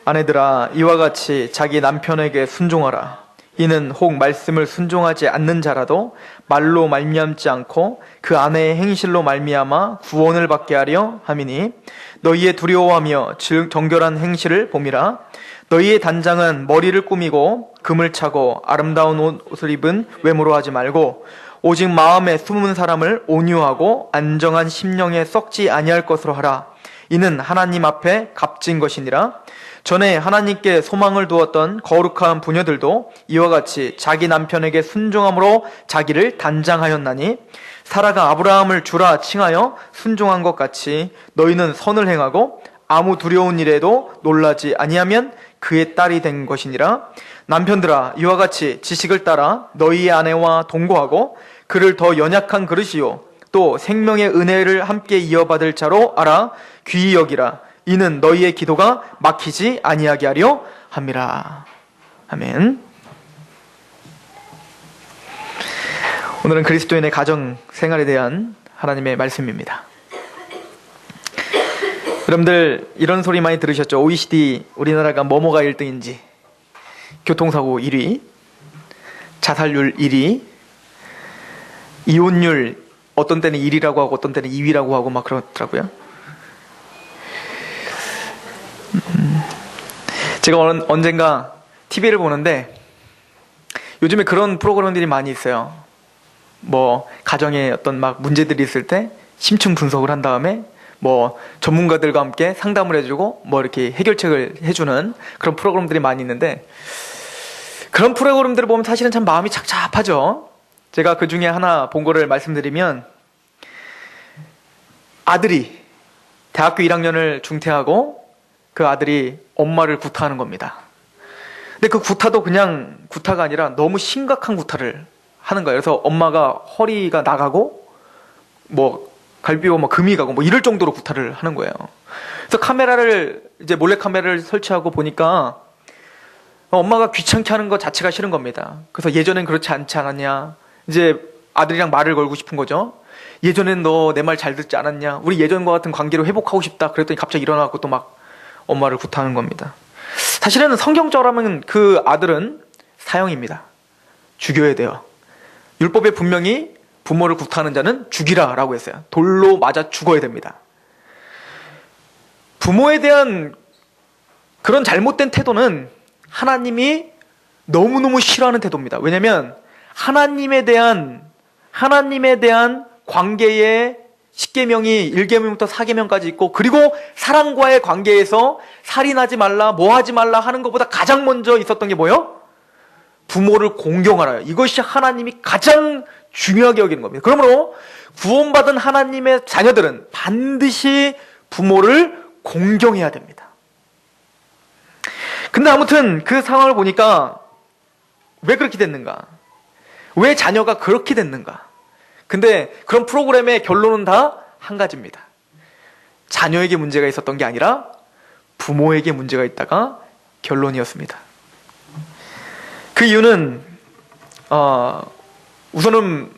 아내들아, 이와 같이 자기 남편에게 순종하라. 이는 혹 말씀을 순종하지 않는 자라도 말로 말미암지 않고 그 아내의 행실로 말미암아 구원을 받게 하려 함이니, 너희의 두려워하며 정결한 행실을 봄이라. 너희의 단장은 머리를 꾸미고 금을 차고 아름다운 옷을 입은 외모로 하지 말고, 오직 마음에 숨은 사람을 온유하고 안정한 심령에 썩지 아니할 것으로 하라. 이는 하나님 앞에 값진 것이니라. 전에 하나님께 소망을 두었던 거룩한 부녀들도 이와 같이 자기 남편에게 순종함으로 자기를 단장하였나니, 사라가 아브라함을 주라 칭하여 순종한 것 같이 너희는 선을 행하고 아무 두려운 일에도 놀라지 아니하면 그의 딸이 된 것이니라. 남편들아, 이와 같이 지식을 따라 너희의 아내와 동거하고 그를 더 연약한 그릇이요 또 생명의 은혜를 함께 이어받을 자로 알아 귀히 여기라. 이는 너희의 기도가 막히지 아니하게 하려 함이라. 아멘. 오늘은 그리스도인의 가정 생활에 대한 하나님의 말씀입니다. 여러분들 이런 소리 많이 들으셨죠? OECD 우리나라가 뭐뭐가 1등인지, 교통사고 1위, 자살률 1위, 이혼율 어떤 때는 1위라고 하고 어떤 때는 2위라고 하고 막 그러더라고요. 제가 언젠가 TV를 보는데 요즘에 그런 프로그램들이 많이 있어요. 뭐 가정에 어떤 막 문제들이 있을 때 심층 분석을 한 다음에 뭐 전문가들과 함께 상담을 해주고 뭐 이렇게 해결책을 해주는 그런 프로그램들이 많이 있는데, 그런 프로그램들을 보면 사실은 참 마음이 착잡하죠. 제가 그 중에 하나 본 거를 말씀드리면, 아들이 대학교 1학년을 중퇴하고 그 아들이 엄마를 구타하는 겁니다. 근데 그 구타도 그냥 구타가 아니라 너무 심각한 구타를 하는 거예요. 그래서 엄마가 허리가 나가고 뭐 갈비뼈 뭐 금이 가고 뭐 이럴 정도로 구타를 하는 거예요. 그래서 이제 몰래 카메라를 설치하고 보니까 엄마가 귀찮게 하는 것 자체가 싫은 겁니다. 그래서 예전엔 그렇지 않지 않았냐, 이제 아들이랑 말을 걸고 싶은 거죠. 예전엔 너 내 말 잘 듣지 않았냐, 우리 예전과 같은 관계로 회복하고 싶다. 그랬더니 갑자기 일어나고 또 막 엄마를 구타하는 겁니다. 사실은 성경적으로 하면 그 아들은 사형입니다. 죽여야 돼요. 율법에 분명히 부모를 구타하는 자는 죽이라 라고 했어요. 돌로 맞아 죽어야 됩니다. 부모에 대한 그런 잘못된 태도는 하나님이 너무너무 싫어하는 태도입니다. 왜냐하면 하나님에 대한 관계의 10계명이 1계명부터 4계명까지 있고, 그리고 사랑과의 관계에서 살인하지 말라, 뭐 하지 말라 하는 것보다 가장 먼저 있었던 게 뭐예요? 부모를 공경하라. 이것이 하나님이 가장 중요하게 여기는 겁니다. 그러므로 구원받은 하나님의 자녀들은 반드시 부모를 공경해야 됩니다. 근데 아무튼 그 상황을 보니까 왜 그렇게 됐는가? 왜 자녀가 그렇게 됐는가? 근데 그런 프로그램의 결론은 다 한 가지입니다. 자녀에게 문제가 있었던 게 아니라 부모에게 문제가 있다가 결론이었습니다. 그 이유는 우선은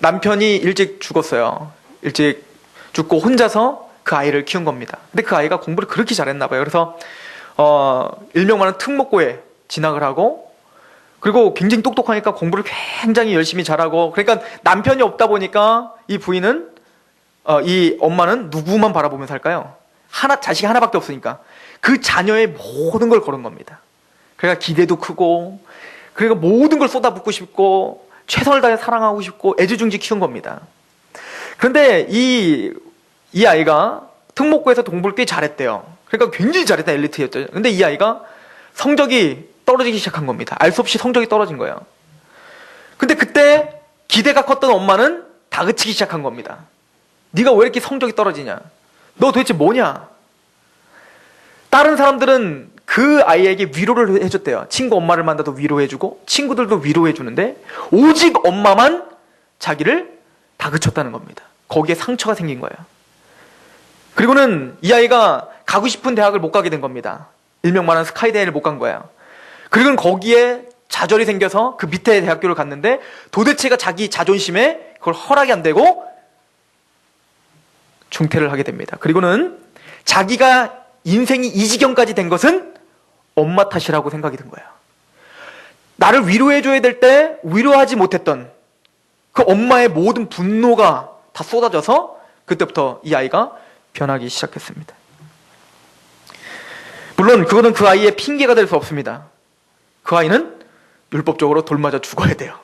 남편이 일찍 죽었어요. 일찍 죽고 혼자서 그 아이를 키운 겁니다. 근데 그 아이가 공부를 그렇게 잘했나 봐요. 그래서 일명 말하는 특목고에 진학을 하고, 그리고 굉장히 똑똑하니까 공부를 굉장히 열심히 잘하고, 그러니까 남편이 없다 보니까 이 부인은 이 엄마는 누구만 바라보면서 살까요? 자식이 하나밖에 없으니까 그 자녀의 모든 걸 걸은 겁니다. 그러니까 기대도 크고, 그러니까 모든 걸 쏟아붓고 싶고 최선을 다해 사랑하고 싶고 애지중지 키운 겁니다. 그런데 이 아이가 특목고에서 공부를 꽤 잘했대요. 그러니까 굉장히 잘했다, 엘리트였죠. 근데 이 아이가 성적이 떨어지기 시작한 겁니다. 알 수 없이 성적이 떨어진 거예요. 근데 그때 기대가 컸던 엄마는 다그치기 시작한 겁니다. 네가 왜 이렇게 성적이 떨어지냐? 너 도대체 뭐냐? 다른 사람들은 그 아이에게 위로를 해줬대요. 친구 엄마를 만나도 위로해주고 친구들도 위로해주는데 오직 엄마만 자기를 다그쳤다는 겁니다. 거기에 상처가 생긴 거예요. 그리고는 이 아이가 가고 싶은 대학을 못 가게 된 겁니다. 일명 말하는 스카이대를 못 간 거예요. 그리고는 거기에 좌절이 생겨서 그 밑에 대학교를 갔는데 도대체가 자기 자존심에 그걸 허락이 안 되고 중퇴를 하게 됩니다. 그리고는 자기가 인생이 이 지경까지 된 것은 엄마 탓이라고 생각이 든 거예요. 나를 위로해줘야 될 때 위로하지 못했던 그 엄마의 모든 분노가 다 쏟아져서 그때부터 이 아이가 변하기 시작했습니다. 물론 그거는 그 아이의 핑계가 될 수 없습니다. 그 아이는 율법적으로 돌 맞아 죽어야 돼요.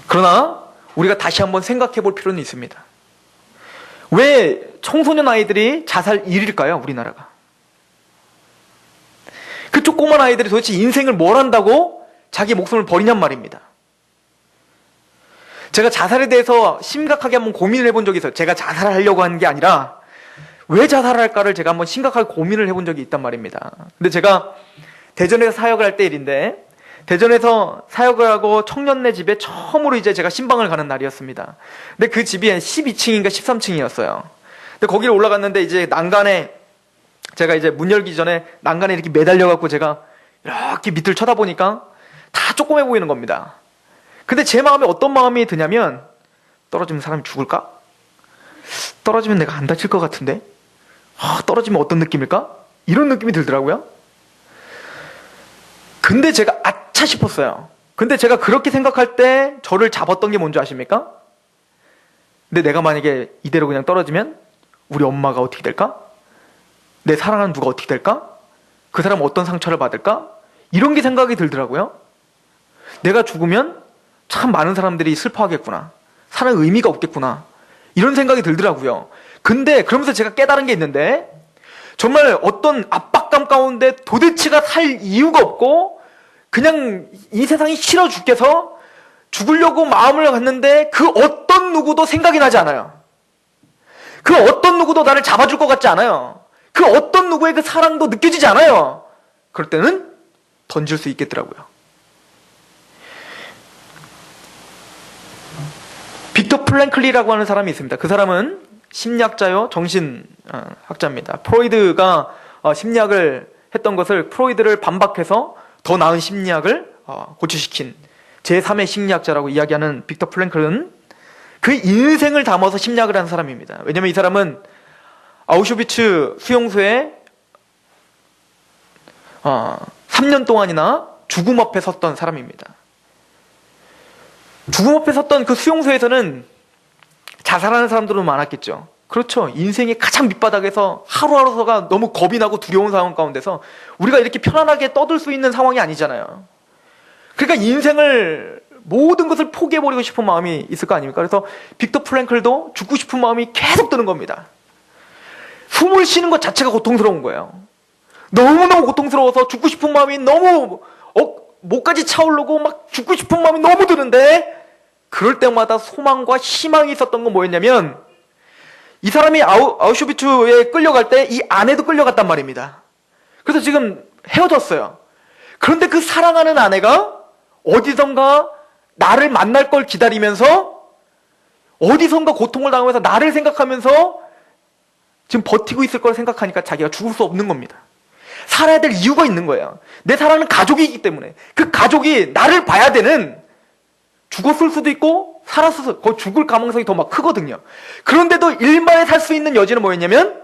그러나 우리가 다시 한번 생각해 볼 필요는 있습니다. 왜 청소년 아이들이 자살 1위일까요? 우리나라가. 그 조그만 아이들이 도대체 인생을 뭘 한다고 자기 목숨을 버리냔 말입니다. 제가 자살에 대해서 심각하게 한번 고민을 해본 적이 있어요. 제가 자살을 하려고 하는 게 아니라 왜 자살을 할까를 제가 한번 심각하게 고민을 해본 적이 있단 말입니다. 근데 제가 대전에서 사역을 할 때 일인데, 대전에서 사역을 하고 청년네 집에 처음으로 이제 제가 신방을 가는 날이었습니다. 근데 그 집이 12층인가 13층이었어요. 근데 거기를 올라갔는데 이제 난간에, 제가 이제 문 열기 전에 난간에 이렇게 매달려갖고 제가 이렇게 밑을 쳐다보니까 다 조그매 보이는 겁니다. 근데 제 마음에 어떤 마음이 드냐면, 떨어지면 사람이 죽을까? 떨어지면 내가 안 다칠 것 같은데? 떨어지면 어떤 느낌일까? 이런 느낌이 들더라고요. 근데 제가 아차 싶었어요. 근데 제가 그렇게 생각할 때 저를 잡았던 게 뭔지 아십니까? 근데 내가 만약에 이대로 그냥 떨어지면 우리 엄마가 어떻게 될까? 내 사랑하는 누가 어떻게 될까? 그 사람은 어떤 상처를 받을까? 이런 게 생각이 들더라고요. 내가 죽으면 참 많은 사람들이 슬퍼하겠구나. 사는 의미가 없겠구나. 이런 생각이 들더라고요. 근데 그러면서 제가 깨달은 게 있는데, 정말 어떤 압박감 가운데 도대체가 살 이유가 없고 그냥 이 세상이 싫어 죽겠어 죽으려고 마음을 갖는데 그 어떤 누구도 생각이 나지 않아요. 그 어떤 누구도 나를 잡아줄 것 같지 않아요. 그 어떤 누구의 그 사랑도 느껴지지 않아요. 그럴 때는 던질 수 있겠더라고요. 빅터 프랭클리라고 하는 사람이 있습니다. 그 사람은 심리학자요, 정신학자입니다. 프로이드가 심리학을 했던 것을 프로이드를 반박해서 더 나은 심리학을 고취시킨 제3의 심리학자라고 이야기하는 빅터 프랭클은 그 인생을 담아서 심리학을 한 사람입니다. 왜냐하면 이 사람은 아우슈비츠 수용소에 3년 동안이나 죽음 앞에 섰던 사람입니다. 죽음 앞에 섰던 그 수용소에서는 자살하는 사람들은 많았겠죠. 그렇죠. 인생의 가장 밑바닥에서 하루하루가 너무 겁이 나고 두려운 상황 가운데서 우리가 이렇게 편안하게 떠들 수 있는 상황이 아니잖아요. 그러니까 인생을 모든 것을 포기해버리고 싶은 마음이 있을 거 아닙니까? 그래서 빅터 프랭클도 죽고 싶은 마음이 계속 드는 겁니다. 숨을 쉬는 것 자체가 고통스러운 거예요. 너무너무 고통스러워서 죽고 싶은 마음이 너무 목까지 차오르고 막 죽고 싶은 마음이 너무 드는데, 그럴 때마다 소망과 희망이 있었던 건 뭐였냐면, 이 사람이 아우슈비츠에 끌려갈 때 이 아내도 끌려갔단 말입니다. 그래서 지금 헤어졌어요. 그런데 그 사랑하는 아내가 어디선가 나를 만날 걸 기다리면서 어디선가 고통을 당하면서 나를 생각하면서 지금 버티고 있을 걸 생각하니까 자기가 죽을 수 없는 겁니다. 살아야 될 이유가 있는 거예요. 내 사랑하는 가족이 있기 때문에. 그 가족이 나를 봐야 되는, 죽었을 수도 있고 살았을 거 죽을 가능성이 더 막 크거든요. 그런데도 일만에 살 수 있는 여지는 뭐였냐면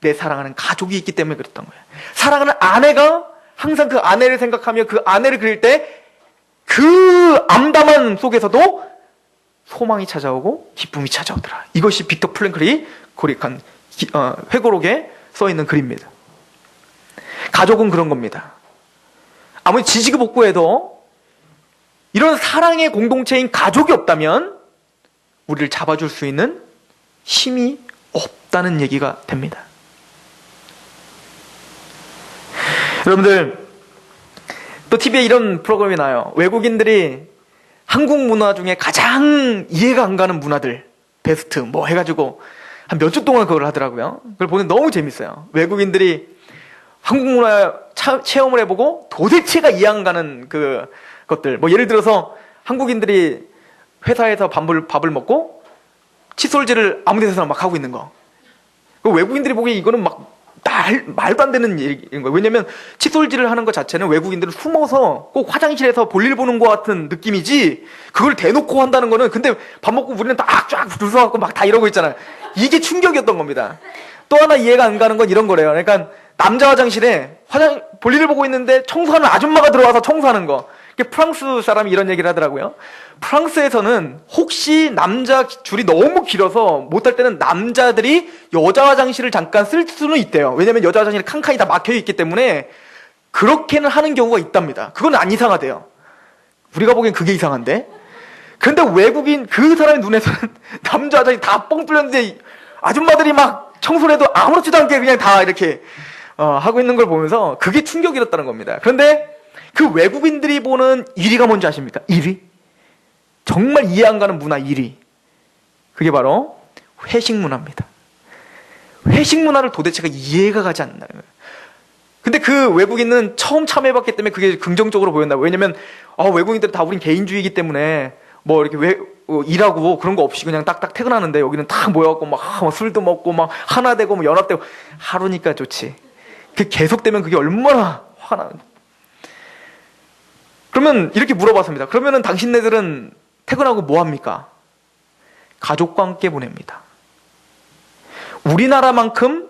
내 사랑하는 가족이 있기 때문에 그랬던 거예요. 사랑하는 아내가 항상 그 아내를 생각하며 그 아내를 그릴 때 그 암담한 속에서도 소망이 찾아오고 기쁨이 찾아오더라. 이것이 빅터 프랭클이 고릭한 회고록에 써있는 글입니다. 가족은 그런 겁니다. 아무리 지지고복구해도 이런 사랑의 공동체인 가족이 없다면 우리를 잡아줄 수 있는 힘이 없다는 얘기가 됩니다. 여러분들, 또 TV에 이런 프로그램이 나와요. 외국인들이 한국 문화 중에 가장 이해가 안 가는 문화들 베스트 뭐 해가지고 한 몇 주 동안 그걸 하더라고요. 그걸 보면 너무 재밌어요. 외국인들이 한국 문화 체험을 해보고 도대체가 이해 안 가는 것들. 뭐 예를 들어서 한국인들이 회사에서 밥을 먹고 칫솔질을 아무 데서나 막 하고 있는 거. 외국인들이 보기에 이거는 막 말도 안 되는 얘기인 거예요. 왜냐면 칫솔질을 하는 것 자체는 외국인들은 숨어서 꼭 화장실에서 볼일 보는 것 같은 느낌이지, 그걸 대놓고 한다는 거는, 근데 밥 먹고 우리는 다 쫙 줄서갖고 막 다 이러고 있잖아요. 이게 충격이었던 겁니다. 또 하나 이해가 안 가는 건 이런 거래요. 그러니까 남자 화장실에 볼일을 보고 있는데 청소하는 아줌마가 들어와서 청소하는 거. 프랑스 사람이 이런 얘기를 하더라고요. 프랑스에서는 혹시 남자 줄이 너무 길어서 못할 때는 남자들이 여자 화장실을 잠깐 쓸 수는 있대요. 왜냐면 여자 화장실이 칸칸이 다 막혀 있기 때문에 그렇게는 하는 경우가 있답니다. 그건 안 이상하대요. 우리가 보기엔 그게 이상한데. 근데 외국인 그 사람의 눈에서는 남자 화장실 다 뻥 뚫렸는데 아줌마들이 막 청소를 해도 아무렇지도 않게 그냥 다 이렇게 하고 있는 걸 보면서 그게 충격이었다는 겁니다. 그런데 그 외국인들이 보는 1위가 뭔지 아십니까? 1위? 정말 이해 안 가는 문화 1위. 그게 바로 회식 문화입니다. 회식 문화를 도대체가 이해가 가지 않나요? 근데 그 외국인은 처음 참여해봤기 때문에 그게 긍정적으로 보였나. 왜냐면 외국인들은 다 우린 개인주의이기 때문에 뭐 이렇게 일하고 그런 거 없이 그냥 딱딱 퇴근하는데 여기는 다 모여갖고 막 술도 먹고 막 하나 되고 뭐 연합되고 하루니까 좋지. 그게 계속되면 그게 얼마나 화가 나는지. 그러면 이렇게 물어봤습니다. 그러면은 당신네들은 퇴근하고 뭐 합니까? 가족과 함께 보냅니다. 우리나라만큼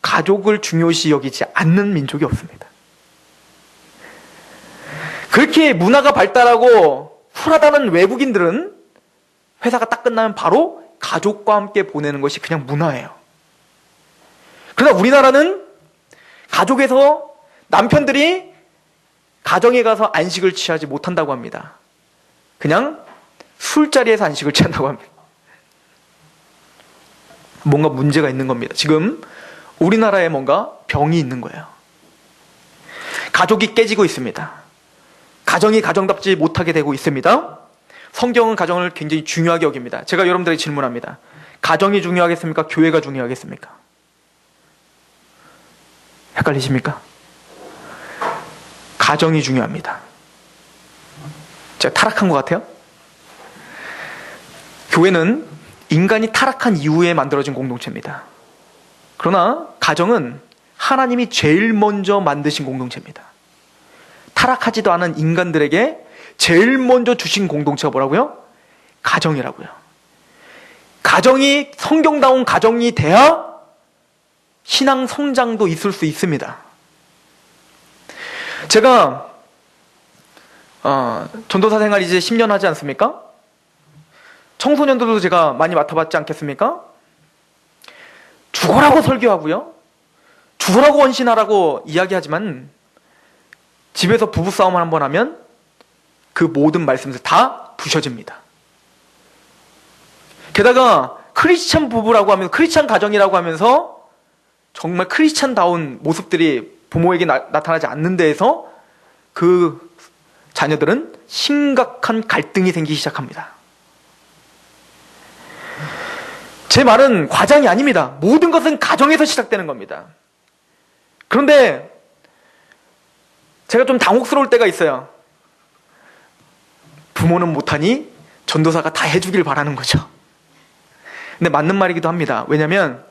가족을 중요시 여기지 않는 민족이 없습니다. 그렇게 문화가 발달하고 쿨하다는 외국인들은 회사가 딱 끝나면 바로 가족과 함께 보내는 것이 그냥 문화예요. 그러나 우리나라는 가족에서 남편들이 가정에 가서 안식을 취하지 못한다고 합니다. 그냥 술자리에서 안식을 취한다고 합니다. 뭔가 문제가 있는 겁니다. 지금 우리나라에 뭔가 병이 있는 거예요. 가족이 깨지고 있습니다. 가정이 가정답지 못하게 되고 있습니다. 성경은 가정을 굉장히 중요하게 여깁니다. 제가 여러분들에게 질문합니다. 가정이 중요하겠습니까? 교회가 중요하겠습니까? 헷갈리십니까? 가정이 중요합니다. 제가 타락한 것 같아요? 교회는 인간이 타락한 이후에 만들어진 공동체입니다. 그러나 가정은 하나님이 제일 먼저 만드신 공동체입니다. 타락하지도 않은 인간들에게 제일 먼저 주신 공동체가 뭐라고요? 가정이라고요. 가정이 성경다운 가정이 돼야 신앙 성장도 있을 수 있습니다. 제가 전도사 생활 이제 10년 하지 않습니까? 청소년들도 제가 많이 맡아봤지 않겠습니까? 죽어라고 설교하고요. 죽어라고 헌신하라고 이야기하지만 집에서 부부싸움을 한번 하면 그 모든 말씀들 다 부셔집니다. 게다가 크리스찬 부부라고 하면서 크리스찬 가정이라고 하면서 정말 크리스찬다운 모습들이 부모에게 나타나지 않는 데에서 그 자녀들은 심각한 갈등이 생기기 시작합니다. 제 말은 과장이 아닙니다. 모든 것은 가정에서 시작되는 겁니다. 그런데 제가 좀 당혹스러울 때가 있어요. 부모는 못하니 전도사가 다 해주길 바라는 거죠. 근데 맞는 말이기도 합니다. 왜냐하면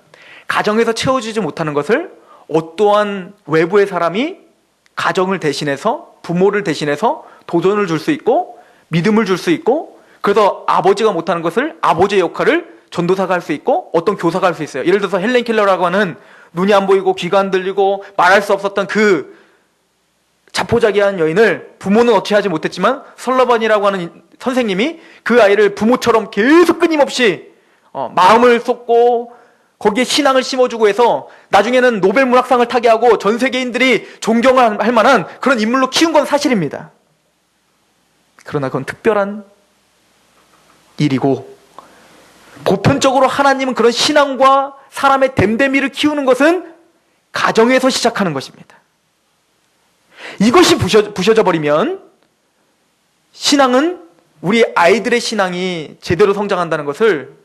가정에서 채워주지 못하는 것을 어떠한 외부의 사람이 가정을 대신해서 부모를 대신해서 도전을 줄 수 있고 믿음을 줄 수 있고 그래서 아버지가 못하는 것을 아버지의 역할을 전도사가 할 수 있고 어떤 교사가 할 수 있어요. 예를 들어서 헬렌 켈러라고 하는 눈이 안 보이고 귀가 안 들리고 말할 수 없었던 그 자포자기한 여인을 부모는 어찌하지 못했지만 설러번이라고 하는 선생님이 그 아이를 부모처럼 계속 끊임없이 마음을 쏟고 거기에 신앙을 심어주고 해서 나중에는 노벨 문학상을 타게 하고 전 세계인들이 존경할 만한 그런 인물로 키운 건 사실입니다. 그러나 그건 특별한 일이고 보편적으로 하나님은 그런 신앙과 사람의 됨됨이를 키우는 것은 가정에서 시작하는 것입니다. 이것이 부셔져 버리면 신앙은 우리 아이들의 신앙이 제대로 성장한다는 것을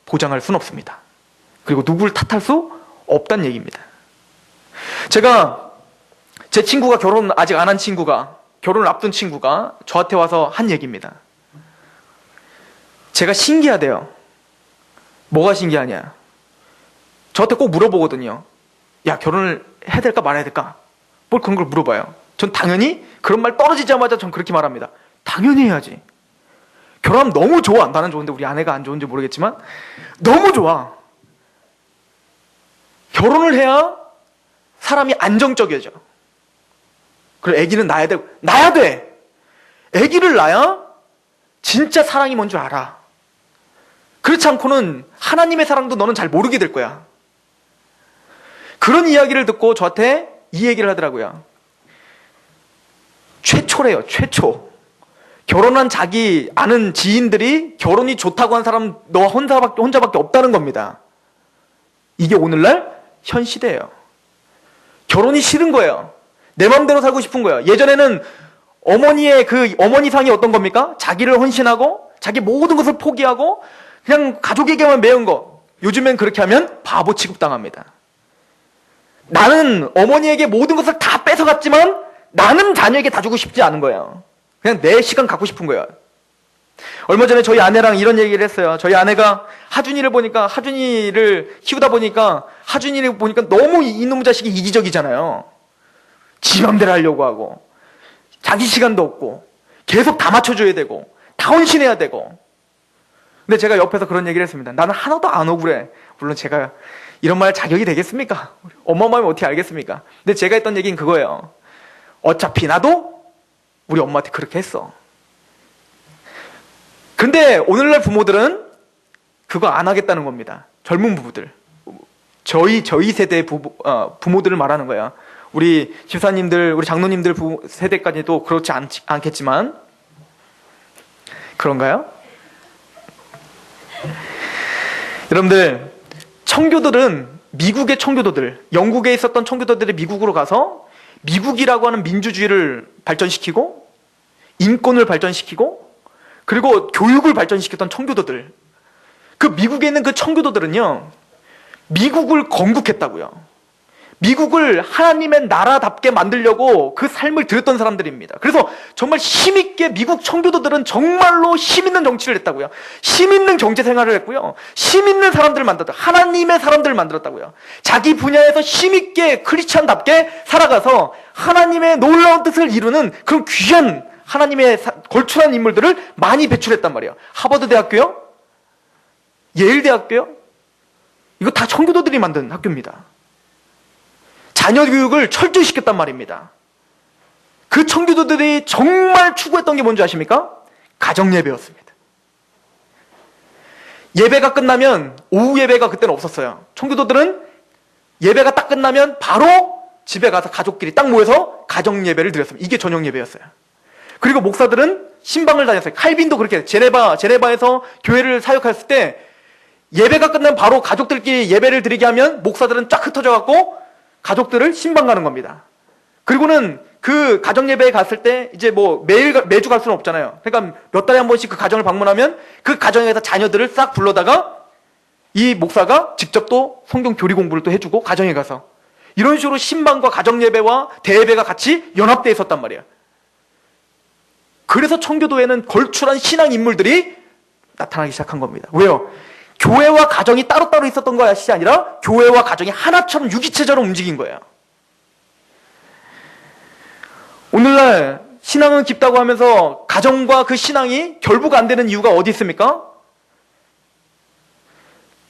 보장할 수는 없습니다. 그리고 누구를 탓할 수 없다는 얘기입니다. 제가 제 친구가 결혼 아직 안 한 친구가 결혼을 앞둔 친구가 저한테 와서 한 얘기입니다. 제가 신기하대요. 뭐가 신기하냐? 저한테 꼭 물어보거든요. 야, 결혼을 해야 될까 말아야 될까? 뭘 그런 걸 물어봐요. 전 당연히 그런 말 떨어지자마자 전 그렇게 말합니다. 당연히 해야지. 결혼하면 너무 좋아. 나는 좋은데 우리 아내가 안 좋은지 모르겠지만 너무 좋아. 결혼을 해야 사람이 안정적이어져. 그리고 아기는 낳아야 돼. 아기를 낳아야 진짜 사랑이 뭔 줄 알아. 그렇지 않고는 하나님의 사랑도 너는 잘 모르게 될 거야. 그런 이야기를 듣고 저한테 이 얘기를 하더라고요. 최초래요, 최초. 결혼한 자기 아는 지인들이 결혼이 좋다고 한 사람 너 혼자밖에 없다는 겁니다. 이게 오늘날 현 시대예요. 결혼이 싫은 거예요. 내 마음대로 살고 싶은 거예요. 예전에는 어머니의 그 어머니상이 어떤 겁니까? 자기를 헌신하고 자기 모든 것을 포기하고 그냥 가족에게만 매운 거. 요즘엔 그렇게 하면 바보 취급당합니다. 나는 어머니에게 모든 것을 다 뺏어갔지만 나는 자녀에게 다 주고 싶지 않은 거예요. 그냥 내 시간 갖고 싶은 거예요. 얼마 전에 저희 아내랑 이런 얘기를 했어요. 저희 아내가 하준이를 키우다 보니까 하준이를 보니까 너무 이놈 자식이 이기적이잖아요. 지 맘대로 하려고 하고 자기 시간도 없고 계속 다 맞춰줘야 되고 다 헌신해야 되고. 근데 제가 옆에서 그런 얘기를 했습니다. 나는 하나도 안 억울해. 물론 제가 이런 말 자격이 되겠습니까? 엄마 마음이 어떻게 알겠습니까? 근데 제가 했던 얘기는 그거예요. 어차피 나도 우리 엄마한테 그렇게 했어. 근데 오늘날 부모들은 그거 안 하겠다는 겁니다. 젊은 부부들. 저희 세대의 부모들을 말하는 거예요. 우리 집사님들, 우리 장로님들 세대까지도 그렇지 않겠지만 그런가요? 여러분들, 청교도들은 미국의 청교도들, 영국에 있었던 청교도들이 미국으로 가서 미국이라고 하는 민주주의를 발전시키고 인권을 발전시키고 그리고 교육을 발전시켰던 청교도들. 그 미국에 있는 그 청교도들은요, 미국을 건국했다고요. 미국을 하나님의 나라답게 만들려고 그 삶을 들였던 사람들입니다. 그래서 정말 힘있게 미국 청교도들은 정말로 힘있는 정치를 했다고요. 힘있는 경제 생활을 했고요. 힘있는 사람들을 만들었다. 하나님의 사람들을 만들었다고요. 자기 분야에서 힘있게 크리스찬답게 살아가서 하나님의 놀라운 뜻을 이루는 그런 귀한 하나님의 걸출한 인물들을 많이 배출했단 말이에요. 하버드 대학교요? 예일 대학교요? 이거 다 청교도들이 만든 학교입니다. 자녀 교육을 철저히 시켰단 말입니다. 그 청교도들이 정말 추구했던 게 뭔지 아십니까? 가정예배였습니다. 예배가 끝나면, 오후 예배가 그때는 없었어요. 청교도들은 예배가 딱 끝나면 바로 집에 가서 가족끼리 딱 모여서 가정예배를 드렸습니다. 이게 저녁예배였어요. 그리고 목사들은 신방을 다녔어요. 칼빈도 그렇게 제네바에서 교회를 사역했을 때 예배가 끝나면 바로 가족들끼리 예배를 드리게 하면 목사들은 쫙 흩어져 갖고 가족들을 신방 가는 겁니다. 그리고는 그 가정 예배에 갔을 때 이제 뭐 매주 갈 수는 없잖아요. 그러니까 몇 달에 한 번씩 그 가정을 방문하면 그 가정에서 자녀들을 싹 불러다가 이 목사가 직접 또 성경 교리 공부를 또 해주고 가정에 가서 이런 식으로 신방과 가정 예배와 대예배가 같이 연합되어 있었단 말이에요. 그래서 청교도에는 걸출한 신앙 인물들이 나타나기 시작한 겁니다. 왜요? 교회와 가정이 따로따로 있었던 것이 아니라 교회와 가정이 하나처럼 유기체적으로 움직인 거예요. 오늘날 신앙은 깊다고 하면서 가정과 그 신앙이 결부가 안 되는 이유가 어디 있습니까?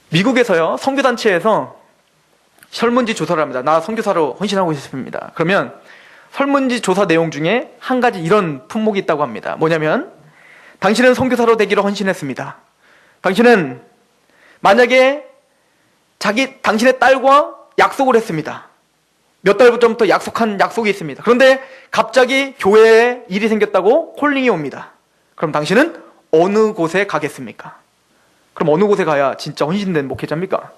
미국에서요, 선교단체에서 설문지 조사를 합니다. 나 선교사로 헌신하고 싶습니다. 그러면 설문지 조사 내용 중에 한 가지 이런 품목이 있다고 합니다. 뭐냐면, 당신은 선교사로 되기로 헌신했습니다. 당신은 만약에 당신의 딸과 약속을 했습니다. 몇 달 전부터 약속한 약속이 있습니다. 그런데 갑자기 교회에 일이 생겼다고 콜링이 옵니다. 그럼 당신은 어느 곳에 가겠습니까? 그럼 어느 곳에 가야 진짜 헌신된 목회자입니까?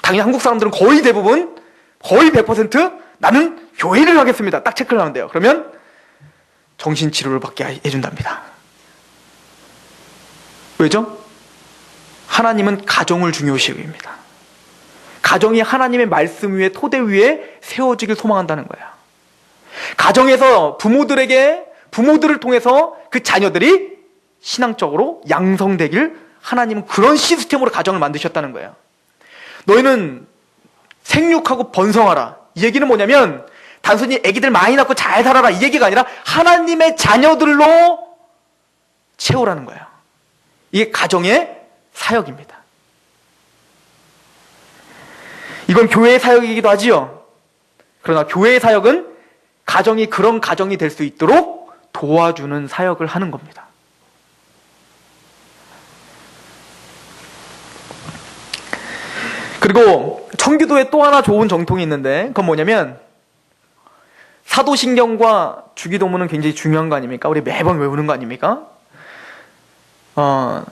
당연히 한국 사람들은 거의 대부분, 거의 100% 나는 교회를 가겠습니다. 딱 체크를 하면 돼요. 그러면 정신치료를 받게 해준답니다. 왜죠? 하나님은 가정을 중요시 여깁니다. 가정이 하나님의 말씀 위에, 토대 위에 세워지길 소망한다는 거예요. 가정에서 부모들을 통해서 그 자녀들이 신앙적으로 양성되길 하나님은 그런 시스템으로 가정을 만드셨다는 거예요. 너희는 생육하고 번성하라. 이 얘기는 뭐냐면 단순히 아기들 많이 낳고 잘 살아라 이 얘기가 아니라 하나님의 자녀들로 채우라는 거예요. 이게 가정의 사역입니다. 이건 교회의 사역이기도 하지요. 그러나 교회의 사역은 가정이 그런 가정이 될 수 있도록 도와주는 사역을 하는 겁니다. 그리고 청교도에 또 하나 좋은 정통이 있는데 그건 뭐냐면 사도신경과 주기도문은 굉장히 중요한 거 아닙니까? 우리 매번 외우는 거 아닙니까?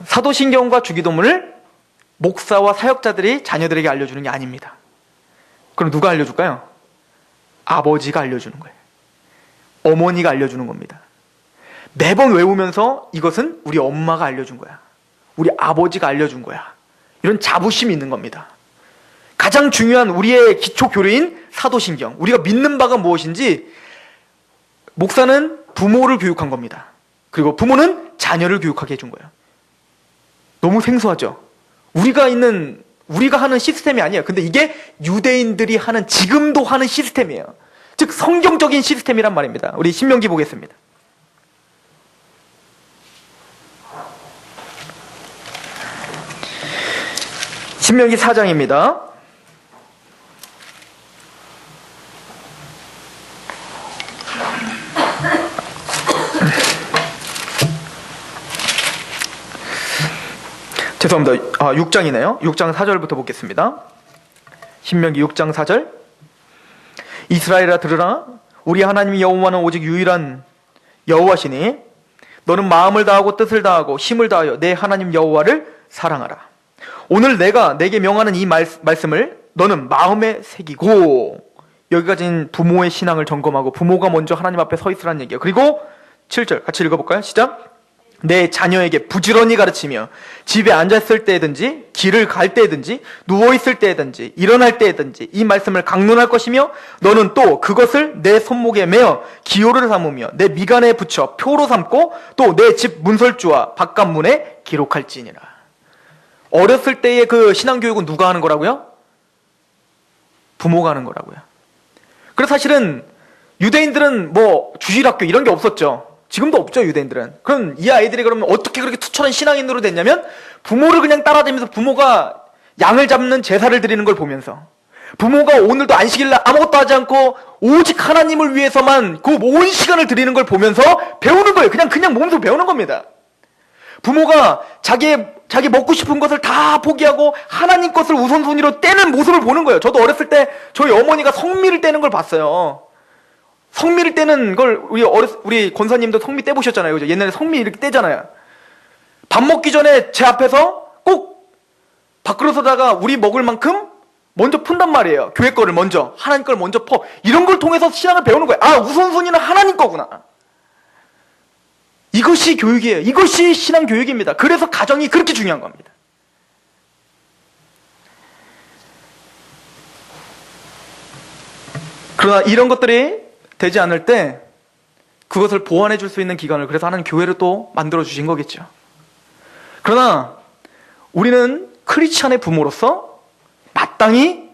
사도신경과 주기도문을 목사와 사역자들이 자녀들에게 알려주는 게 아닙니다. 그럼 누가 알려줄까요? 아버지가 알려주는 거예요. 어머니가 알려주는 겁니다. 매번 외우면서 이것은 우리 엄마가 알려준 거야. 우리 아버지가 알려준 거야. 이런 자부심이 있는 겁니다. 가장 중요한 우리의 기초 교리인 사도신경, 우리가 믿는 바가 무엇인지 목사는 부모를 교육한 겁니다. 그리고 부모는 자녀를 교육하게 해준 거예요. 너무 생소하죠? 우리가 하는 시스템이 아니에요. 근데 이게 유대인들이 하는, 지금도 하는 시스템이에요. 즉 성경적인 시스템이란 말입니다. 우리 신명기 보겠습니다. 신명기 4장입니다. 죄송합니다. 6장이네요. 6장 4절부터 보겠습니다. 신명기 6장 4절. 이스라엘아 들으라. 우리 하나님 여호와는 오직 유일한 여호와시니 너는 마음을 다하고 뜻을 다하고 힘을 다하여 내 하나님 여호와를 사랑하라. 오늘 내가 내게 명하는 이 말씀을 너는 마음에 새기고, 여기까지는 부모의 신앙을 점검하고 부모가 먼저 하나님 앞에 서 있으라는 얘기예요. 그리고 7절 같이 읽어볼까요? 시작. 내 자녀에게 부지런히 가르치며 집에 앉았을 때든지 길을 갈 때든지 누워있을 때든지 일어날 때든지 이 말씀을 강론할 것이며 너는 또 그것을 내 손목에 매어 기호를 삼으며 내 미간에 붙여 표로 삼고 또 내 집 문설주와 바깥문에 기록할지니라. 어렸을 때의 그 신앙교육은 누가 하는 거라고요? 부모가 하는 거라고요. 그래서 사실은 유대인들은 뭐 주일학교 이런 게 없었죠. 지금도 없죠, 유대인들은. 그럼 이 아이들이 그러면 어떻게 그렇게 투철한 신앙인으로 됐냐면 부모를 그냥 따라다니면서 부모가 양을 잡는 제사를 드리는 걸 보면서, 부모가 오늘도 안식일날 아무것도 하지 않고 오직 하나님을 위해서만 그 온 시간을 드리는 걸 보면서 배우는 거예요. 그냥 몸소 배우는 겁니다. 부모가 자기 먹고 싶은 것을 다 포기하고 하나님 것을 우선순위로 떼는 모습을 보는 거예요. 저도 어렸을 때 저희 어머니가 성미를 떼는 걸 봤어요. 성미를 떼는 걸 우리 권사님도 성미 떼보셨잖아요. 그죠? 옛날에 성미 이렇게 떼잖아요. 밥 먹기 전에 제 앞에서 꼭 밥그릇에다가 우리 먹을 만큼 먼저 푼단 말이에요. 교회 거를 먼저, 하나님 걸 먼저 퍼. 이런 걸 통해서 신앙을 배우는 거예요. 아, 우선순위는 하나님 거구나. 이것이 교육이에요. 이것이 신앙 교육입니다. 그래서 가정이 그렇게 중요한 겁니다. 그러나 이런 것들이 되지 않을 때 그것을 보완해 줄 수 있는 기관을, 그래서 하나님 교회를 또 만들어 주신 거겠죠. 그러나 우리는 크리스찬의 부모로서 마땅히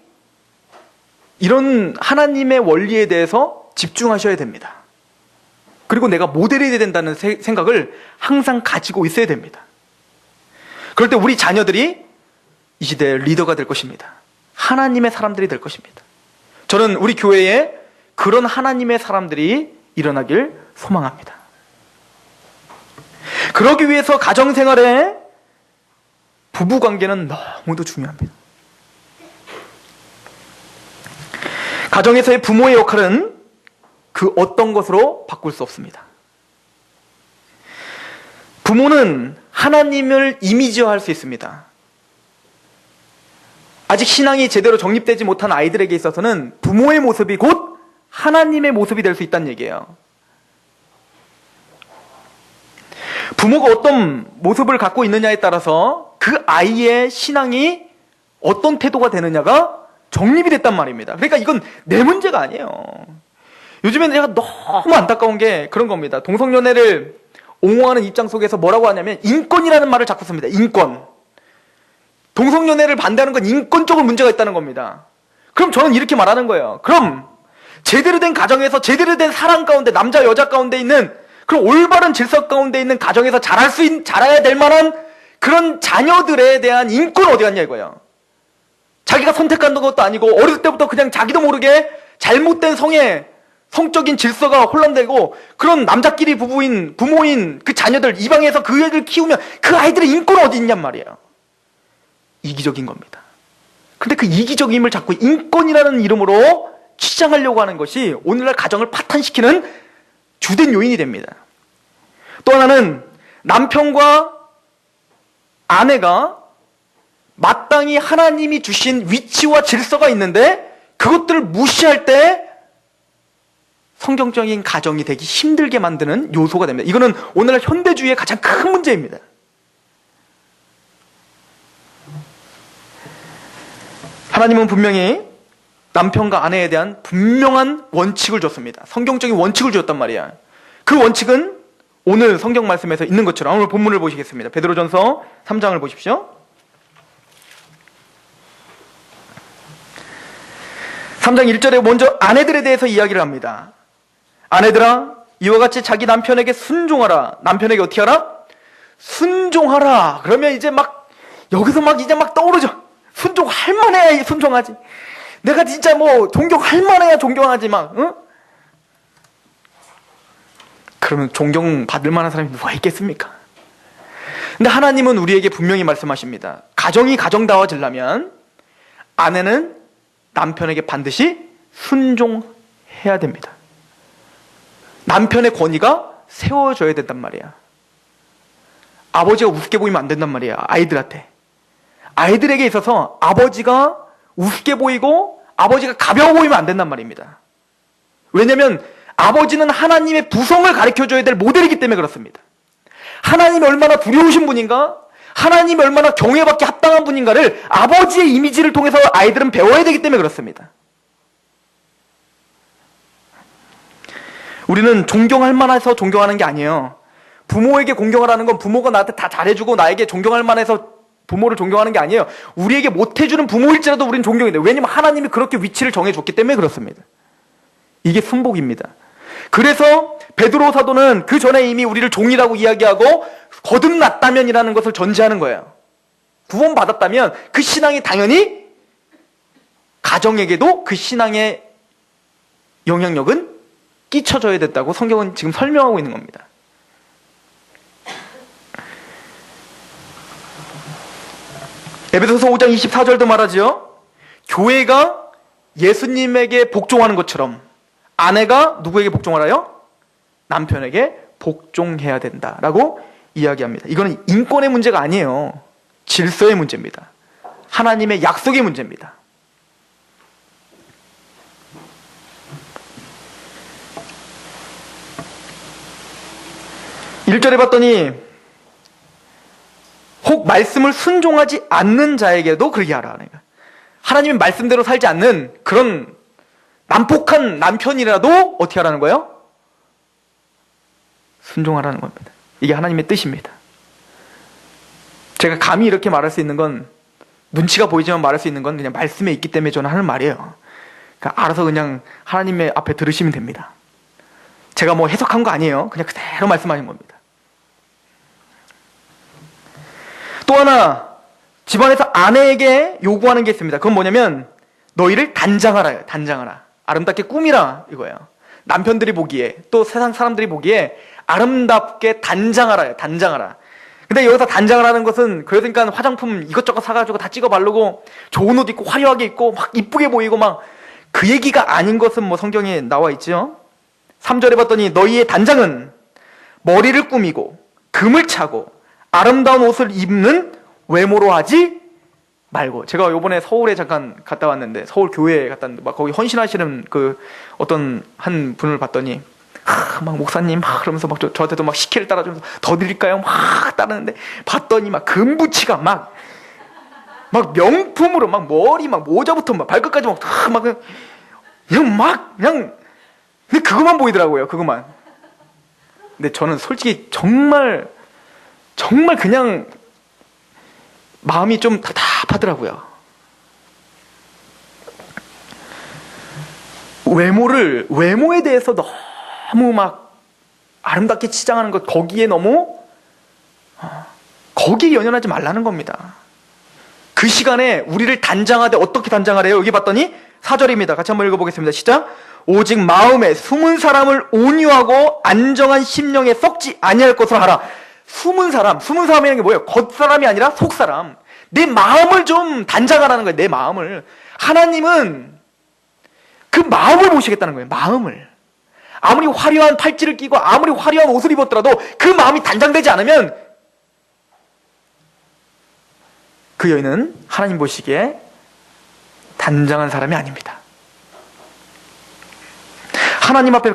이런 하나님의 원리에 대해서 집중하셔야 됩니다. 그리고 내가 모델이 돼야 된다는 생각을 항상 가지고 있어야 됩니다. 그럴 때 우리 자녀들이 이 시대의 리더가 될 것입니다. 하나님의 사람들이 될 것입니다. 저는 우리 교회에 그런 하나님의 사람들이 일어나길 소망합니다. 그러기 위해서 가정생활에 부부관계는 너무도 중요합니다. 가정에서의 부모의 역할은 그 어떤 것으로 바꿀 수 없습니다. 부모는 하나님을 이미지화할 수 있습니다. 아직 신앙이 제대로 정립되지 못한 아이들에게 있어서는 부모의 모습이 곧 하나님의 모습이 될 수 있다는 얘기예요. 부모가 어떤 모습을 갖고 있느냐에 따라서 그 아이의 신앙이 어떤 태도가 되느냐가 정립이 됐단 말입니다. 그러니까 이건 내 문제가 아니에요. 요즘에는 제가 너무 안타까운 게 그런 겁니다. 동성연애를 옹호하는 입장 속에서 뭐라고 하냐면 인권이라는 말을 자꾸 씁니다. 인권. 동성연애를 반대하는 건 인권적으로 문제가 있다는 겁니다. 그럼 저는 이렇게 말하는 거예요. 그럼 제대로 된 가정에서 제대로 된 사랑 가운데, 남자 여자 가운데 있는 그런 올바른 질서 가운데 있는 가정에서 자라야 될 만한 그런 자녀들에 대한 인권 어디 갔냐 이거예요. 자기가 선택한 것도 아니고 어릴 때부터 그냥 자기도 모르게 잘못된 성적인 질서가 혼란되고 그런 남자끼리 부모인 그 자녀들 입양해서 그 애들 키우면 그 아이들의 인권은 어디 있냔 말이에요. 이기적인 겁니다. 근데 그 이기적임을 자꾸 인권이라는 이름으로 치장하려고 하는 것이 오늘날 가정을 파탄시키는 주된 요인이 됩니다. 또 하나는 남편과 아내가 마땅히 하나님이 주신 위치와 질서가 있는데 그것들을 무시할 때 성경적인 가정이 되기 힘들게 만드는 요소가 됩니다. 이거는 오늘날 현대주의의 가장 큰 문제입니다. 하나님은 분명히 남편과 아내에 대한 분명한 원칙을 줬습니다. 성경적인 원칙을 주었단 말이야. 그 원칙은 오늘 성경 말씀에서 있는 것처럼 오늘 본문을 보시겠습니다. 베드로전서 3장을 보십시오. 3장 1절에 먼저 아내들에 대해서 이야기를 합니다. 아내들아, 이와 같이 자기 남편에게 순종하라. 남편에게 어떻게 하라? 순종하라. 그러면 이제 여기서 이제 떠오르죠. 순종할 만해야 순종하지. 내가 진짜 존경할 만해야 존경하지 응? 그러면 존경받을 만한 사람이 누가 있겠습니까? 근데 하나님은 우리에게 분명히 말씀하십니다. 가정이 가정다워지려면 아내는 남편에게 반드시 순종해야 됩니다. 남편의 권위가 세워져야 된단 말이야. 아버지가 우습게 보이면 안 된단 말이야. 아이들한테. 아이들에게 있어서 아버지가 우습게 보이고 아버지가 가벼워 보이면 안 된단 말입니다. 왜냐하면 아버지는 하나님의 부성을 가르쳐줘야 될 모델이기 때문에 그렇습니다. 하나님이 얼마나 두려우신 분인가, 하나님이 얼마나 경외받기 합당한 분인가를 아버지의 이미지를 통해서 아이들은 배워야 되기 때문에 그렇습니다. 우리는 존경할 만해서 존경하는 게 아니에요. 부모에게 공경하라는 건 부모가 나한테 다 잘해주고 나에게 존경할 만해서 부모를 존경하는 게 아니에요. 우리에게 못해주는 부모일지라도 우리는 존경해야 돼요. 왜냐하면 하나님이 그렇게 위치를 정해줬기 때문에 그렇습니다. 이게 순복입니다. 그래서 베드로 사도는 그 전에 이미 우리를 종이라고 이야기하고 거듭났다면이라는 것을 전제하는 거예요. 구원받았다면 그 신앙이 당연히 가정에게도 그 신앙의 영향력은 끼쳐져야 됐다고 성경은 지금 설명하고 있는 겁니다. 에베소서 5장 24절도 말하지요. 교회가 예수님에게 복종하는 것처럼 아내가 누구에게 복종하라요? 남편에게 복종해야 된다라고 이야기합니다. 이거는 인권의 문제가 아니에요. 질서의 문제입니다. 하나님의 약속의 문제입니다. 1절에 봤더니 혹 말씀을 순종하지 않는 자에게도 그렇게 하라. 하나님의 말씀대로 살지 않는 그런 난폭한 남편이라도 어떻게 하라는 거예요? 순종하라는 겁니다. 이게 하나님의 뜻입니다. 제가 감히 이렇게 말할 수 있는 건, 눈치가 보이지만 말할 수 있는 건 그냥 말씀에 있기 때문에 저는 하는 말이에요. 그러니까 알아서 그냥 하나님의 앞에 들으시면 됩니다. 제가 해석한 거 아니에요. 그냥 그대로 말씀하신 겁니다. 또 하나, 집안에서 아내에게 요구하는 게 있습니다. 그건 뭐냐면 너희를 단장하라요. 단장하라. 아름답게 꾸미라 이거예요. 남편들이 보기에, 또 세상 사람들이 보기에 아름답게 단장하라요. 단장하라. 근데 여기서 단장하라는 것은, 그러니까 화장품 이것저것 사가지고 다 찍어 바르고 좋은 옷 입고 화려하게 입고 막 이쁘게 보이고 그 얘기가 아닌 것은 성경에 나와 있죠. 3절에 봤더니 너희의 단장은 머리를 꾸미고 금을 차고 아름다운 옷을 입는 외모로 하지 말고. 제가 요번에 서울에 잠깐 갔다 왔는데, 서울 교회에 갔다 왔는데 거기 헌신하시는 어떤 한 분을 봤더니 목사님 그러면서 저한테도 식혜를 따라주면서 더 드릴까요? 따르는데 봤더니 금부치가 명품으로 머리 모자부터 발끝까지 그냥 근데 그것만 보이더라고요. 그것만. 근데 저는 솔직히 정말 그냥 마음이 좀 답답하더라고요. 외모에 대해서 너무 아름답게 치장하는 것, 거기에 연연하지 말라는 겁니다. 그 시간에 우리를 단장하되 어떻게 단장하래요? 여기 봤더니 4절입니다. 같이 한번 읽어보겠습니다. 시작. 오직 마음에 숨은 사람을 온유하고 안정한 심령에 썩지 아니할 것으로 하라. 숨은 사람이라는 게 뭐예요? 겉사람이 아니라 속사람. 내 마음을 좀 단장하라는 거예요. 내 마음을. 하나님은 그 마음을 보시겠다는 거예요. 마음을. 아무리 화려한 팔찌를 끼고 아무리 화려한 옷을 입었더라도 그 마음이 단장되지 않으면 그 여인은 하나님 보시기에 단장한 사람이 아닙니다. 하나님 앞에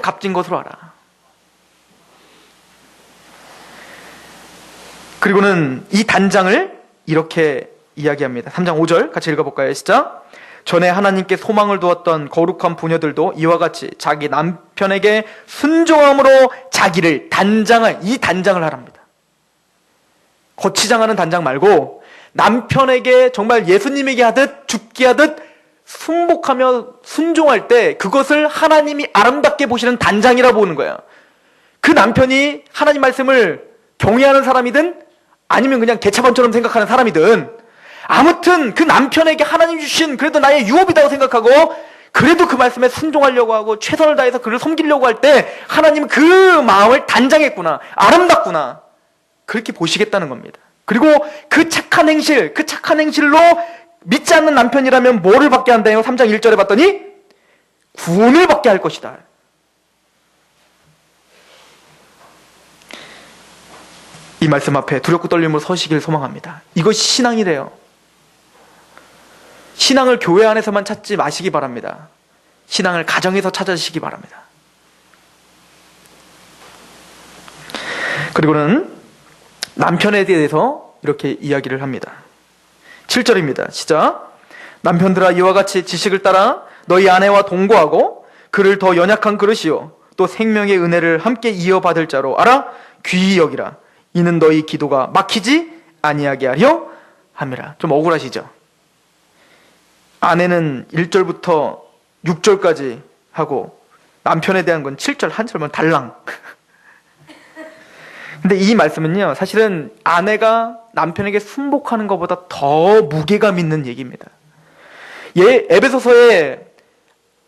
값진 것으로 알아. 그리고는 이 단장을 이렇게 이야기합니다. 3장 5절 같이 읽어볼까요? 시작. 전에 하나님께 소망을 두었던 거룩한 부녀들도 이와 같이 자기 남편에게 순종함으로 자기를 이 단장을 하랍니다. 거치장하는 단장 말고 남편에게 정말 예수님에게 하듯 죽게 하듯 순복하며 순종할 때 그것을 하나님이 아름답게 보시는 단장이라 보는 거예요. 그 남편이 하나님 말씀을 경외하는 사람이든 아니면 그냥 개차반처럼 생각하는 사람이든 아무튼 그 남편에게 하나님 주신 그래도 나의 유업이라고 생각하고 그래도 그 말씀에 순종하려고 하고 최선을 다해서 그를 섬기려고 할 때 하나님은 그 마음을 단장했구나, 아름답구나 그렇게 보시겠다는 겁니다. 그리고 그 착한 행실로 믿지 않는 남편이라면 뭐를 받게 한다요? 3장 1절에 봤더니 구원을 받게 할 것이다. 이 말씀 앞에 두렵고 떨림으로 서시길 소망합니다. 이것이 신앙이래요. 신앙을 교회 안에서만 찾지 마시기 바랍니다. 신앙을 가정에서 찾으시기 바랍니다. 그리고는 남편에 대해서 이렇게 이야기를 합니다. 7절입니다. 시작. 남편들아 이와 같이 지식을 따라 너희 아내와 동거하고 그를 더 연약한 그릇이요 또 생명의 은혜를 함께 이어받을 자로 알아 귀히 여기라. 이는 너희 기도가 막히지 아니하게 하려 함이라. 좀 억울하시죠? 아내는 1절부터 6절까지 하고 남편에 대한 건 7절 한 절만 달랑. 근데 이 말씀은요 사실은 아내가 남편에게 순복하는 것보다 더 무게감 있는 얘기입니다. 에베소서에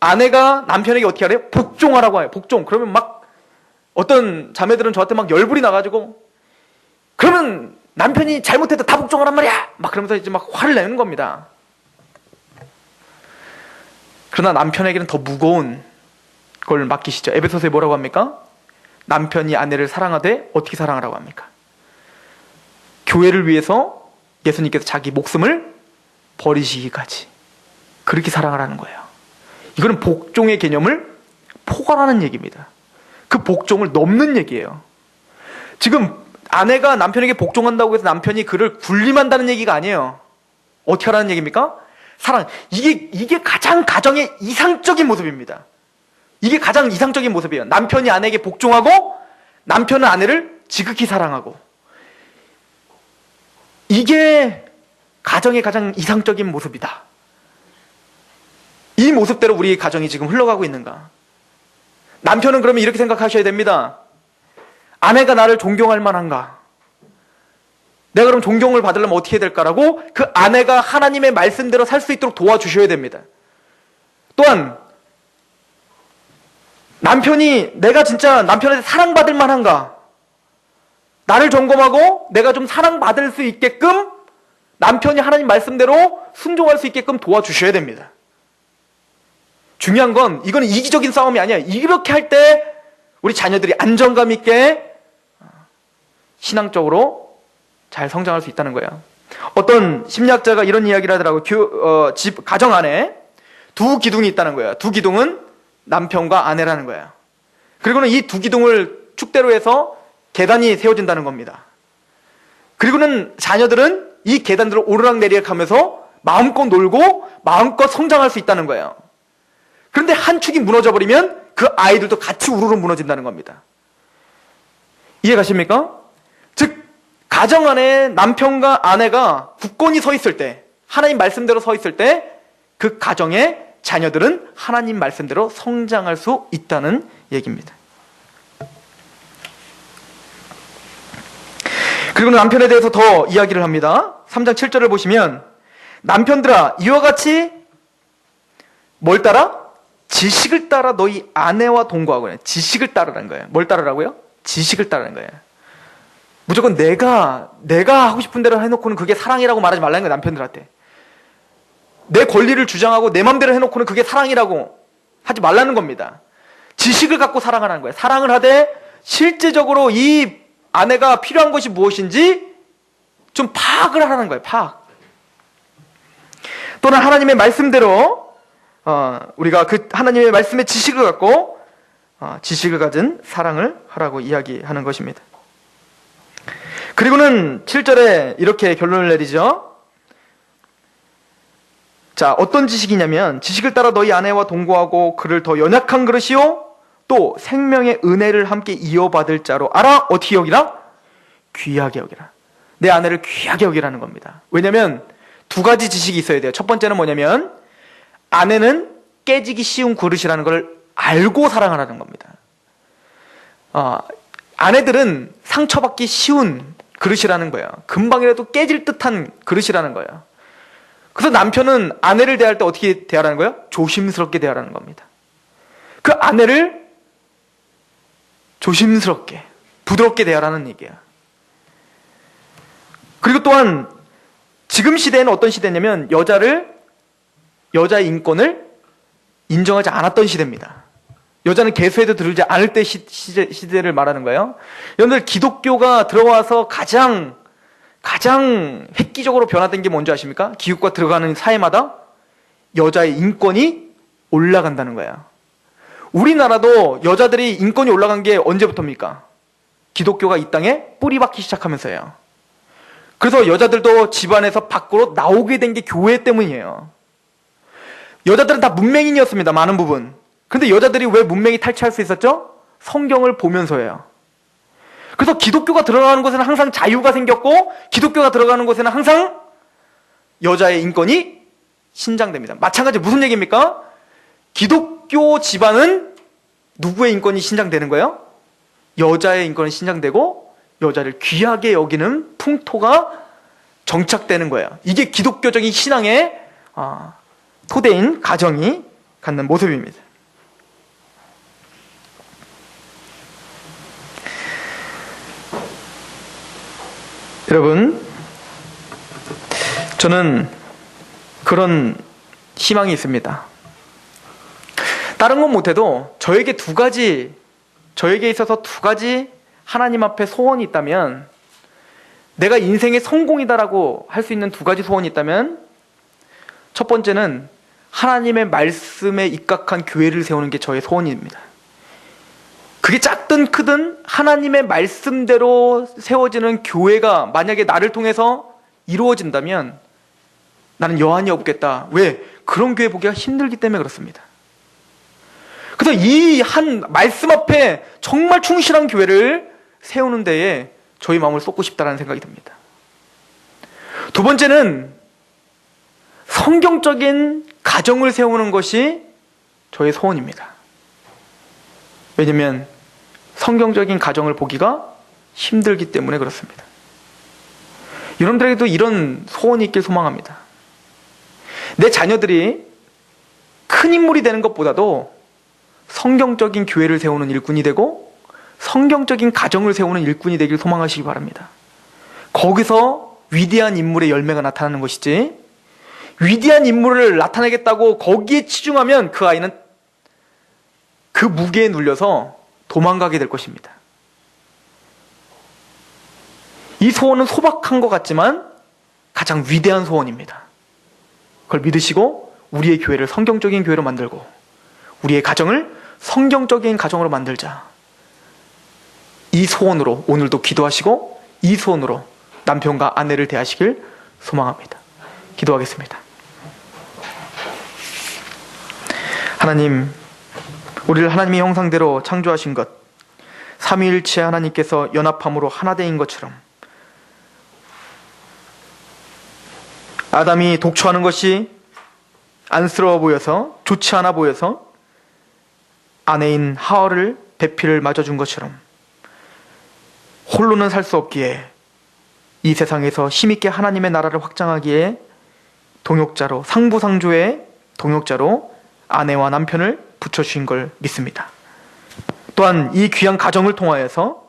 아내가 남편에게 어떻게 하래요? 복종하라고 해요. 복종. 그러면 막 어떤 자매들은 저한테 막 열불이 나가지고 그러면 남편이 잘못해도 다 복종하란 말이야 막 그러면서 이제 막 화를 내는 겁니다. 그러나 남편에게는 더 무거운 걸 맡기시죠. 에베소서에 뭐라고 합니까? 남편이 아내를 사랑하되 어떻게 사랑하라고 합니까? 교회를 위해서 예수님께서 자기 목숨을 버리시기까지 그렇게 사랑하라는 거예요. 이거는 복종의 개념을 포괄하는 얘기입니다. 그 복종을 넘는 얘기예요. 지금 아내가 남편에게 복종한다고 해서 남편이 그를 군림한다는 얘기가 아니에요. 어떻게 하라는 얘기입니까? 사랑. 이게 가장 가정의 이상적인 모습입니다. 이게 가장 이상적인 모습이에요. 남편이 아내에게 복종하고 남편은 아내를 지극히 사랑하고 이게 가정의 가장 이상적인 모습이다. 이 모습대로 우리 가정이 지금 흘러가고 있는가? 남편은 그러면 이렇게 생각하셔야 됩니다. 아내가 나를 존경할 만한가? 내가 그럼 존경을 받으려면 어떻게 해야 될까라고 그 아내가 하나님의 말씀대로 살 수 있도록 도와주셔야 됩니다. 또한 남편이 내가 진짜 남편한테 사랑받을 만한가? 나를 점검하고 내가 좀 사랑받을 수 있게끔 남편이 하나님 말씀대로 순종할 수 있게끔 도와주셔야 됩니다. 중요한 건 이거는 이기적인 싸움이 아니야. 이렇게 할 때 우리 자녀들이 안정감 있게 신앙적으로 잘 성장할 수 있다는 거예요. 어떤 심리학자가 이런 이야기를 하더라고요. 가정 안에 두 기둥이 있다는 거예요. 두 기둥은 남편과 아내라는 거예요. 그리고는 이 두 기둥을 축대로 해서 계단이 세워진다는 겁니다. 그리고는 자녀들은 이 계단들을 오르락내리락 하면서 마음껏 놀고 마음껏 성장할 수 있다는 거예요. 그런데 한 축이 무너져버리면 그 아이들도 같이 우르르 무너진다는 겁니다. 이해 가십니까? 즉 가정 안에 남편과 아내가 굳건히 서 있을 때, 하나님 말씀대로 서 있을 때 그 가정의 자녀들은 하나님 말씀대로 성장할 수 있다는 얘기입니다. 그리고 남편에 대해서 더 이야기를 합니다. 3장 7절을 보시면 남편들아 이와 같이 뭘 따라? 지식을 따라 너희 아내와 동거하고. 지식을 따르라는 거예요. 뭘 따르라고요? 지식을 따르는 거예요. 무조건 내가 하고 싶은 대로 해놓고는 그게 사랑이라고 말하지 말라는 거예요. 남편들한테. 내 권리를 주장하고 내 맘대로 해놓고는 그게 사랑이라고 하지 말라는 겁니다. 지식을 갖고 사랑하라는 거예요. 사랑을 하되 실제적으로 이 아내가 필요한 것이 무엇인지 좀 파악을 하라는 거예요. 파악. 또는 하나님의 말씀대로 우리가 그 하나님의 말씀의 지식을 갖고 지식을 가진 사랑을 하라고 이야기하는 것입니다. 그리고는 7절에 이렇게 결론을 내리죠. 자, 어떤 지식이냐면 지식을 따라 너희 아내와 동거하고 그를 더 연약한 그릇이요 또 생명의 은혜를 함께 이어받을 자로 알아. 어떻게 여기라? 귀하게 여기라. 내 아내를 귀하게 여기라는 겁니다. 왜냐하면 두 가지 지식이 있어야 돼요. 첫 번째는 뭐냐면 아내는 깨지기 쉬운 그릇이라는 걸 알고 사랑하라는 겁니다. 아내들은 상처받기 쉬운 그릇이라는 거예요. 금방이라도 깨질 듯한 그릇이라는 거예요. 그래서 남편은 아내를 대할 때 어떻게 대하라는 거예요? 조심스럽게 대하라는 겁니다. 그 아내를 조심스럽게, 부드럽게 대하라는 얘기예요. 그리고 또한 지금 시대에는 어떤 시대냐면 여자의 인권을 인정하지 않았던 시대입니다. 여자는 개수에도 들지 않을 때 시대를 말하는 거예요. 여러분들 기독교가 들어와서 가장 획기적으로 변화된 게 뭔지 아십니까? 기독교가 들어가는 사회마다 여자의 인권이 올라간다는 거예요. 우리나라도 여자들이 인권이 올라간 게 언제부터입니까? 기독교가 이 땅에 뿌리 박기 시작하면서예요. 그래서 여자들도 집안에서 밖으로 나오게 된 게 교회 때문이에요. 여자들은 다 문맹인이었습니다. 많은 부분. 근데 여자들이 왜 문맹이 탈취할 수 있었죠? 성경을 보면서예요. 그래서 기독교가 들어가는 곳에는 항상 자유가 생겼고 기독교가 들어가는 곳에는 항상 여자의 인권이 신장됩니다. 마찬가지 무슨 얘기입니까? 기독교 집안은 누구의 인권이 신장되는 거예요? 여자의 인권이 신장되고 여자를 귀하게 여기는 풍토가 정착되는 거예요. 이게 기독교적인 신앙의 토대인 가정이 갖는 모습입니다. 여러분, 저는 그런 희망이 있습니다. 다른 건 못해도 저에게 있어서 두 가지 하나님 앞에 소원이 있다면, 내가 인생의 성공이다라고 할 수 있는 두 가지 소원이 있다면, 첫 번째는 하나님의 말씀에 입각한 교회를 세우는 게 저의 소원입니다. 그게 작든 크든 하나님의 말씀대로 세워지는 교회가 만약에 나를 통해서 이루어진다면 나는 여한이 없겠다. 왜? 그런 교회 보기가 힘들기 때문에 그렇습니다. 그래서 이 한 말씀 앞에 정말 충실한 교회를 세우는 데에 저희 마음을 쏟고 싶다는 생각이 듭니다. 두 번째는 성경적인 가정을 세우는 것이 저의 소원입니다. 왜냐하면 성경적인 가정을 보기가 힘들기 때문에 그렇습니다. 여러분들에게도 이런 소원이 있길 소망합니다. 내 자녀들이 큰 인물이 되는 것보다도 성경적인 교회를 세우는 일꾼이 되고 성경적인 가정을 세우는 일꾼이 되길 소망하시기 바랍니다. 거기서 위대한 인물의 열매가 나타나는 것이지, 위대한 인물을 나타내겠다고 거기에 치중하면 그 아이는 그 무게에 눌려서 도망가게 될 것입니다. 이 소원은 소박한 것 같지만 가장 위대한 소원입니다. 그걸 믿으시고 우리의 교회를 성경적인 교회로 만들고 우리의 가정을 성경적인 가정으로 만들자. 이 소원으로 오늘도 기도하시고 이 소원으로 남편과 아내를 대하시길 소망합니다. 기도하겠습니다. 하나님, 우리를 하나님의 형상대로 창조하신 것, 삼위일체 하나님께서 연합함으로 하나되인 것처럼 아담이 독초하는 것이 안쓰러워 보여서, 좋지 않아 보여서 아내인 하와를 배필을 맞아준 것처럼 홀로는 살 수 없기에 이 세상에서 힘있게 하나님의 나라를 확장하기에 동역자로, 상부상조의 동역자로 아내와 남편을 붙여주신 걸 믿습니다. 또한 이 귀한 가정을 통하여서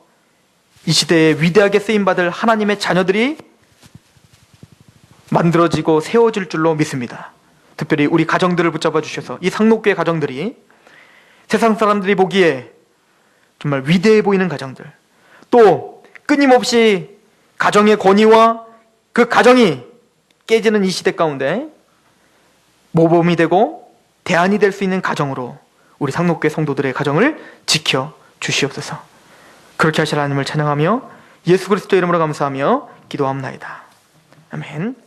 이 시대에 위대하게 쓰임받을 하나님의 자녀들이 만들어지고 세워질 줄로 믿습니다. 특별히 우리 가정들을 붙잡아 주셔서 이 상록교회 가정들이 세상 사람들이 보기에 정말 위대해 보이는 가정들, 또 끊임없이 가정의 권위와 그 가정이 깨지는 이 시대 가운데 모범이 되고 대안이 될 수 있는 가정으로 우리 상록교회 성도들의 가정을 지켜 주시옵소서. 그렇게 하실 하나님을 찬양하며 예수 그리스도의 이름으로 감사하며 기도합나이다. 아멘.